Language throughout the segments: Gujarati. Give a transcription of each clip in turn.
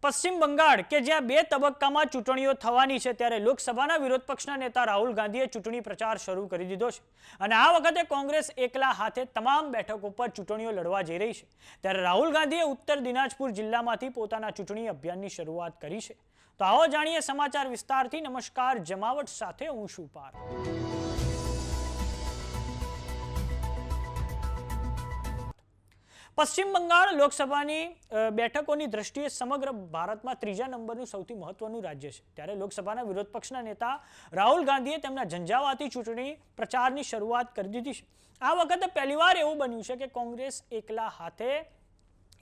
પશ્ચિમ બંગાળ કે જ્યાં બે તબક્કામાં ચૂંટણીઓ થવાની છે ત્યારે લોકસભાના વિરોધ પક્ષના નેતા રાહુલ ગાંધીએ ચૂંટણી પ્રચાર શરૂ કરી દીધો છે અને આ વખતે કોંગ્રેસ એકલા હાથે તમામ બેઠકો પર ચૂંટણીઓ લડવા જઈ રહી છે ત્યારે રાહુલ ગાંધીએ ઉત્તર દિનાજપુર જિલ્લામાંથી પોતાના ચૂંટણી અભિયાનની શરૂઆત કરી છે તો આવો જાણીએ સમાચાર વિસ્તારથી નમસ્કાર જમાવટ સાથે હું છું પાર પશ્ચિમ બંગાળ લોકસભાની બેઠકોની દ્રષ્ટિએ સમગ્ર ભારતમાં ત્રીજા નંબરનું સૌથી મહત્વનું રાજ્ય છે ત્યારે લોકસભાના વિરોધ પક્ષના નેતા રાહુલ ગાંધીએ તેમના ઝંઝાવાતી ચૂંટણી પ્રચારની શરૂઆત કરી દીધી છે આ વખતે પહેલીવાર એવું બન્યું છે કે કોંગ્રેસ એકલા હાથે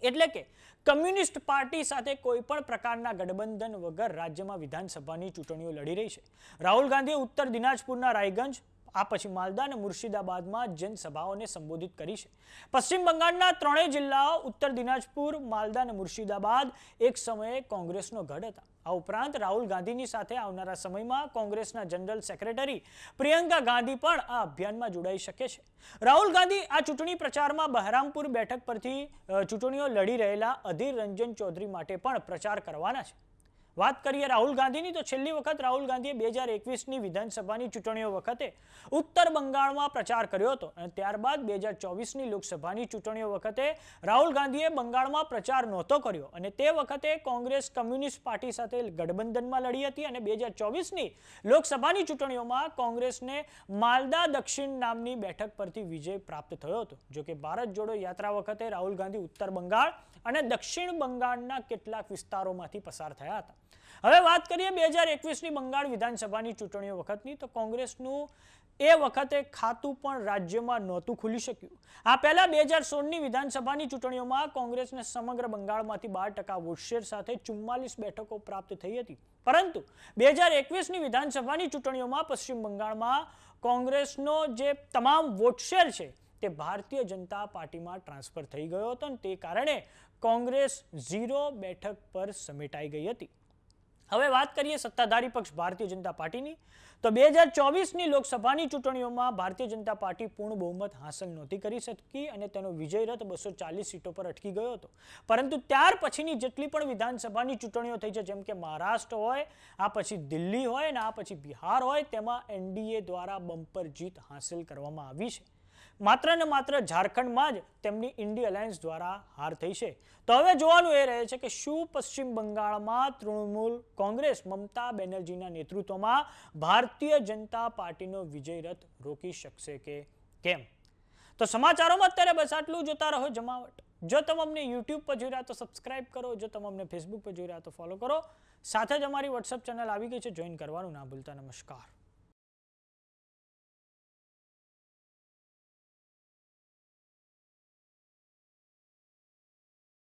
એટલે કે કમ્યુનિસ્ટ પાર્ટી સાથે કોઈ પણ પ્રકારના ગઠબંધન વગર રાજ્યમાં વિધાનસભાની ચૂંટણીઓ લડી રહી છે રાહુલ ગાંધીએ ઉત્તર દિનાજપુરના રાયગંજ આ પછી માલદા અને મુર્શિદાબાદમાં જનસભાઓને સંબોધિત કરી છે પશ્ચિમ બંગાળના ત્રણેય જિલ્લાઓ ઉત્તર દિનાજપુર માલદા અને મુર્શિદાબાદ એક સમયે કોંગ્રેસનો ગઢ હતા આ ઉપરાંત રાહુલ ગાંધીની સાથે આવનારા સમયમાં કોંગ્રેસના જનરલ સેક્રેટરી પ્રિયંકા ગાંધી પણ આ અભિયાનમાં જોડાઈ શકે છે રાહુલ ગાંધી આ ચૂંટણી પ્રચારમાં બહરામપુર બેઠક પરથી ચૂંટણીઓ લડી રહેલા અધીર રંજન ચૌધરી માટે પણ પ્રચાર કરવાના છે વાત કરીએ રાહુલ ગાંધીની તો છેલ્લી વખત રાહુલ ગાંધીએ 2021ની વિધાનસભાની ચૂંટણીઓ વખતે ઉત્તર બંગાળમાં પ્રચાર કર્યો હતો અને ત્યારબાદ 2024ની લોકસભાની ચૂંટણીઓ વખતે રાહુલ ગાંધીએ બંગાળમાં પ્રચાર નહોતો કર્યો અને તે વખતે કોંગ્રેસ કમ્યુનિસ્ટ પાર્ટી સાથે ગઠબંધનમાં લડી હતી અને 2024ની લોકસભાની ચૂંટણીઓમાં કોંગ્રેસને માલદા દક્ષિણ નામની બેઠક પરથી વિજય પ્રાપ્ત થયો હતો જો કે ભારત જોડો યાત્રા વખતે રાહુલ ગાંધી ઉત્તર બંગાળ અને દક્ષિણ બંગાળના કેટલાક વિસ્તારોમાંથી પસાર થયા હતા હવે વાત કરીએ 2021ની બંગાળ વિધાનસભાની ચૂંટણીઓ વખતની તો કોંગ્રેસનું એ વખતે ખાતું પણ રાજ્યમાં નહોતું ખુલી શક્યું આ પહેલા 2016ની વિધાનસભાની ચૂંટણીઓમાં કોંગ્રેસને સમગ્ર બંગાળમાંથી 12% વોટ શેર સાથે 44 બેઠકો પ્રાપ્ત થઈ હતી પરંતુ 2021ની વિધાનસભાની ચૂંટણીઓમાં પશ્ચિમ બંગાળમાં કોંગ્રેસનો જે તમામ વોટ શેર છે તે ભારતીય જનતા પાર્ટીમાં ટ્રાન્સફર થઈ ગયો હતો અને તે કારણે કોંગ્રેસ 0 બેઠક પર સમેટાઈ ગઈ હતી હવે વાત કરીએ સત્તાધારી પક્ષ ભારતીય જનતા પાર્ટીની તો 2024ની લોકસભાની ચૂંટણીઓમાં ભારતીય જનતા પાર્ટી પૂર્ણ બહુમત હાંસલ નહોતી કરી શકી અને તેનો વિજય રથ 240 સીટો પર અટકી ગયો હતો પરંતુ ત્યાર પછીની જેટલી પણ વિધાનસભાની ચૂંટણીઓ થઈ છે જેમ કે મહારાષ્ટ્ર હોય આ પછી દિલ્હી હોય અને આ પછી બિહાર હોય તેમાં એનડીએ દ્વારા બમ્પર જીત હાંસલ કરવામાં આવી છે માત્ર ને માત્ર ઝારખંડમાં જ તેમની ઇન્ડી અલાયન્સ દ્વારા હાર થઈ છે તો હવે જોવાનું એ રહે છે કે શું પશ્ચિમ બંગાળમાં તૃણમૂલ કોંગ્રેસ મમતા બેનર્જીના નેતૃત્વમાં ભારતીય જનતા પાર્ટીનો વિજય રથ રોકી શકશે કે કેમ તો સમાચારોમાં અત્યારે બસ આટલું જોતા રહો જમાવટ જો તમે અમને યુટ્યુબ પર જોઈ રહ્યા તો સબસ્ક્રાઇબ કરો જો તમે અમને ફેસબુક પર જોઈ રહ્યા તો ફોલો કરો સાથે જ અમારી વોટ્સએપ ચેનલ આવી ગઈ છે જોઈન કરવાનું ના ભૂલતા નમસ્કાર